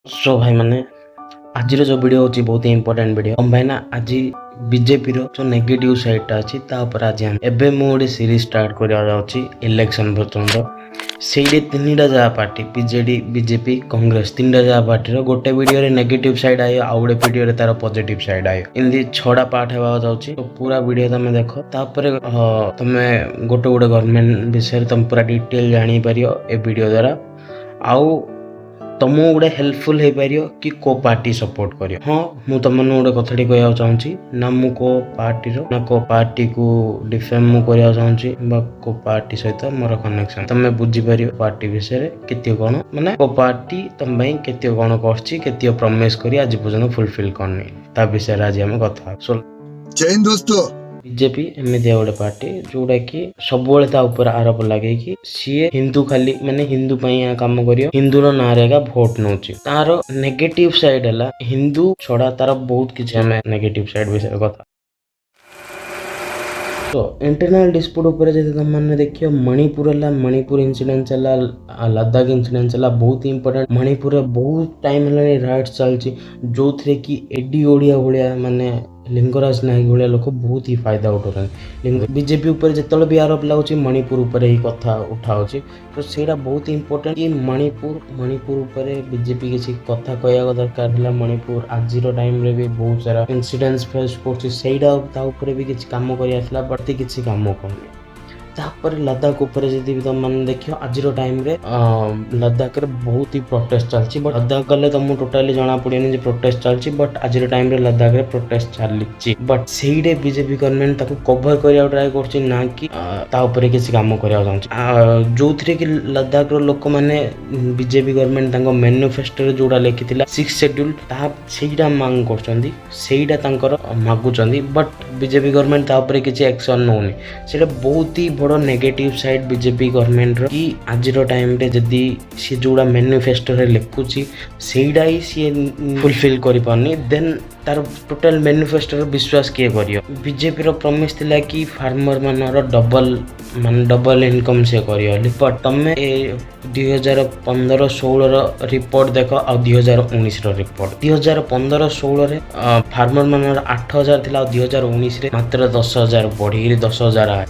सो भाई मैंने आज जो वीडियो होची बहुत ही इंपोर्टेंट वीडियो हम भाई ना आज बीजेपी रो जो नेगेटिव साइड टा अछि ता ऊपर आज हम एबे मु गोटे सीरीज स्टार्ट करिया जाउची इलेक्शन पର୍ଯ୍यंत सेही तीनटा जा पार्टी बीजेडी बीजेपी कांग्रेस तीनटा जा पार्टी रो गोटे वीडियो रे नेगेटिव साइड आयो आ गोटे वीडियो रे तार पॉजिटिव साइड आयो इनदी 6टा पार्ट हेबा जाउची तो पूरा वीडियो तमे देखो तापर तमे गोटे गोटे गवर्नमेंट विषय तम पूरा डिटेल जानि परियो ए वीडियो द्वारा आउ तुमको गोटे हेल्पफुल हो पार कि को पार्टी सपोर्ट कर हाँ मुझे तुमने गोटे कथाटी कह चाहूँगी ना मु को पार्टी ना को पार्टी को डिफेम करने चाहूँगी को पार्टी सहित मोर कनेक्शन तुम बुझीपर पार्टी विषय केत कौन माने को पार्टी तुम केत कौन कर प्रमिश कर आज पर्यटन फुलफिल करनी ता विषय आज आम कथा जय हिंद दोस्तों। बीजेपी एमती गोटे पार्टी जोटा कि सब आरोप लगे कि सी हिंदू खाली माने हिंदू काम कर हिंदू ना भोट नौ तार नेगेटिव साइड है हिंदू छड़ा तार बहुत किसी नेगेटिव साइड विषय कथा तो इंटरनल डिस्प्यूट उपर जब तुम मैंने देखियो मणिपुर इंसिडेंट चला लद्दाख इंसिडेंट चला बहुत इंपोर्टेंट मणिपुर बहुत टाइम है राइट चलती जो थे कि एडी ओडिया भाया माने लिंगराज नायक भाया लोक बहुत ही फायदा उठाते बीजेपी उपर जिते भी आरोप लगुच मणिपुर उपर ही कथा उठाऊँच तो सेटा बहुत इंपोर्टेंट कि मणिपुर उपर बीजेपी किसी कथा कहवा दरकार है मणिपुर आज टाइम रे भी बहुत सारा इंसिडेंट्स फेस कर भी किसी कम कर बट किसी कम करनी तापर लद्दाख उपर जदि तुम मैंने देखियो आज टाइम रे लद्दाख रे बहुत ही प्रोटेस्ट चलची बट लद्दाख गले तुमको टोटाली जना पड़ेनी जे प्रोटेस्ट चलची बट आज टाइम रे लद्दाख रे प्रोटेस्ट चलची बट सेही बीजेपी गवर्नमेंट ताको कवर करिया ट्राई करची ना कि ता ऊपर किसी काम करिया चाहूँ जो थरे कि लद्दाख रो लोक माने बीजेपी गवर्नमेंट तांको मैनिफेस्टो रे जोड़ा लिखिथिला 6 शेड्यूल ता सेहीटा मांग करचंदी सेहीटा तांकर मागुचंदी बट बीजेपी गवर्नमेंट ता ऊपर किसी एक्शन नोनी सेटा बहुत ही बड़ नेगेटिव साइड बीजेपी गवर्नमेंट रो कि आज टाइम रे जदी सी जोड़ा मैनिफेस्टो रे लिखुची सेहीडा ही सी फुलफिल करि पारनी देन तार टोटल मैनिफेस्टो रो विश्वास किए करियो बीजेपी रो प्रॉमिस थिला कि फार्मर मानर डबल इनकम से करियो बट तमे 2015-16 रो रिपोर्ट देखो आ 2019 रो रिपोर्ट 2015-16 रे फार्मर मानर 8000 थिला 2019 रे मात्र 10000 बढ़ी 10000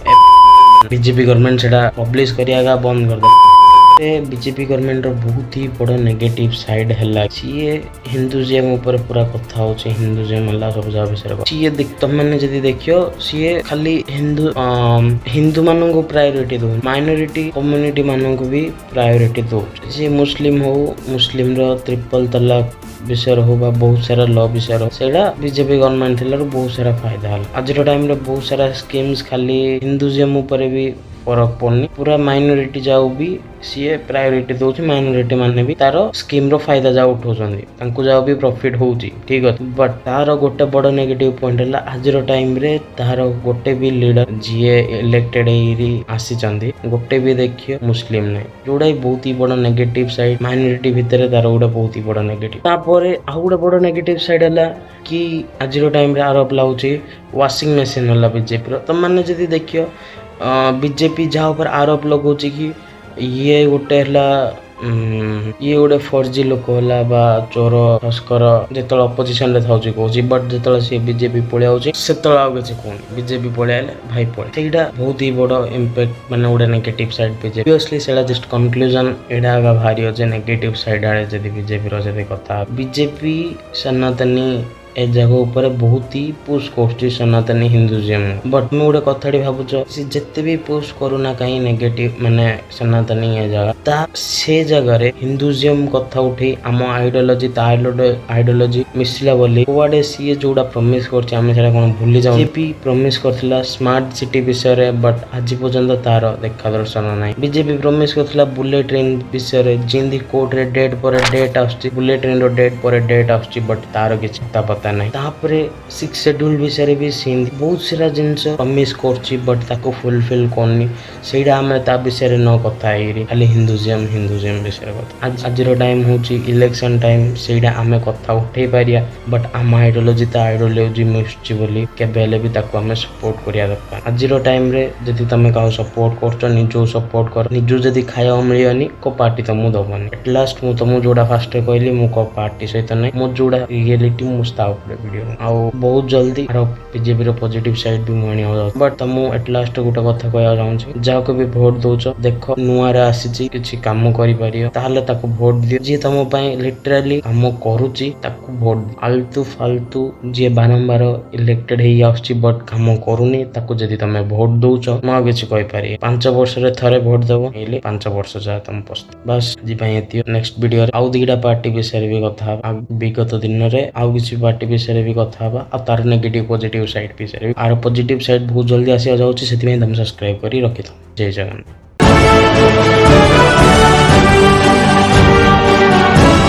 बीजेपी गवर्नमेंट से पब्लिश करिया बंद कर दे बीजेपी गवर्नमेंट रो बहुत ही बड़ नेगेटिव साइड है सी हिंदुइज्म ऊपर पूरा कथा होचे हिंदुइज्म अल्लाह सब जा विषय सी देख तुम मैंने जदी देखियो सी खाली हिंदू मानन को प्रायोरिटी दो माइनॉरिटी कम्युनिटी मानन को भी प्रायोरिटी दो सी मुस्लिम हो मुस्लिम रो ट्रिपल तलाक विषय हो बहुत सारा लॉ विषय सेटा बीजेपी गवर्नमेंट थिला बहुत सारा फायदा है आज टाइम रे बहुत सारा स्कीम्स खाली हिंदुइज्म ऊपर भी फरक पड़नी पूरा माइनॉरिटी जाऊ भी सी प्रायोरिटी दौर माइनॉरिटी माने भी तार स्कीम रो फायदा जा उठाउछंदी जाओ भी प्रॉफिट होउची ठीक है बट तार गोटे बड़ नेगेटिव पॉइंट है आज टाइम रे तार गोटे भी लीडर जीए इलेक्टेड आसी गोटे भी देखिए मुस्लिम नहीं जोड़ा बहुत ही बड़ नेगेटिव साइड माइनॉरिटी भितर तार गोटे बहुत ही बड़ नेगेटिव तापर आउ गोटे बड़ नेगेटिव साइड है कि आज टाइम रे आरोप लाଗୁଛି वाशिंग मशीन वाला बीजेपी रो तुम माने जदी देखियो बीजेपी जहाँ ऊपर आरोप लगुच कि ये गोटे ये गोटे फर्जी लोक है बा चोर तस्कर जो अपोजिशन था कौन बट जो सी बीजेपी पलि से किसी कौन बीजेपी पलि भाई पड़े बहुत ही बड़ इम्पैक्ट माने गोटे नेगेटिव साइड बीजेपी ऑब्वियसली सेटा जस्ट कंक्लूजन एडा बाहरी अच्छे नेगेटिव साइड आड़े जब बीजेपी कथा बीजेपी सनातनी ए जगह ऊपर बहुत ही पुश कर सनातनी हिंदुइज्म बट मैं गोटे कथाटी भावुच जिते भी पुश करूना कहीं नेगेटिव माने सनातनी ए जगह ता से जगह रे हिंदुइज्म कथा उठे आम आइडियोलॉजी ता आइडियोलॉजी मिसला बोली कोआडे सी जोड़ा प्रॉमिस करछि आमे सेटा कोन भूली जाऊ बीजेपी प्रॉमिस करथिला स्मार्ट सिटी विषय रे बट आज पर्यंत तार देखा दर्शन नाही बीजेपी प्रॉमिस करथिला बुलेट ट्रेन विषय रे जिंदी कोर्ट रे डेट पर डेट आछी बुलेट ट्रेन रो डेट पर डेट आछी बट तार किछि पता କଥା नहीं तापरे 6 शेड्यूल विषय भी सेम बहुत सारा जिनस प्रमिस करछि बट ताको फुलफिल करनी सेटा हमें ता विषय न कथा आइरी खाली हिंदुइज्म विषय कथा आज रो टाइम होची इलेक्शन टाइम सेटा हमें कथा उठै पारिया बट आम आइडियोलॉजी ता आइडियोलॉजी मिसछि बोली केबेले भी ताको हमें सपोर्ट करिया दरकार आज रो टाइम रे जदि तमे काउ सपोर्ट करछ निजो सपोर्ट कर निजो जदि खाया मिलियनी को पार्टी तमु दबनी एट लास्ट मु तमु जोडा फास्ट कहली मु को पार्टी सहित नै मु जोडा रियलिटी मु स्टा ऊपर वीडियो आउ बहुत जल्दी आरो बीजेपी रो पॉजिटिव साइड भी मणी हो बट तमु एट लास्ट गोटा कथा कहया चाहूछी जाओ को भी वोट दोछ देखो नुआ रे आसीची किछि काम करि पारियो ताहले ताको वोट दियो जे तमो पई लिटरली काम करूची ताको वोट फालतू जे बारंबार इलेक्टेड हेई आछी बट काम करूनी ताको जदि तमे वोट दोछ म किछि कहि पारि 5 वर्ष रे थरे वोट देबो एले 5 वर्ष जा तम पस्त बस जी पई एतियो नेक्स्ट वीडियो आउ दिगडा पार्टी विषय भी कथा आ विगत दिन रे आउ किछि पार्टी विषय भी कथा बा आ तार नेगेटिव पॉजिटिव साइड विषय आर पॉजिटिव साइड बहुत जल्दी आसी जाउची सेति में तुम सब्सक्राइब करी रखिथो जय जगन्नाथ।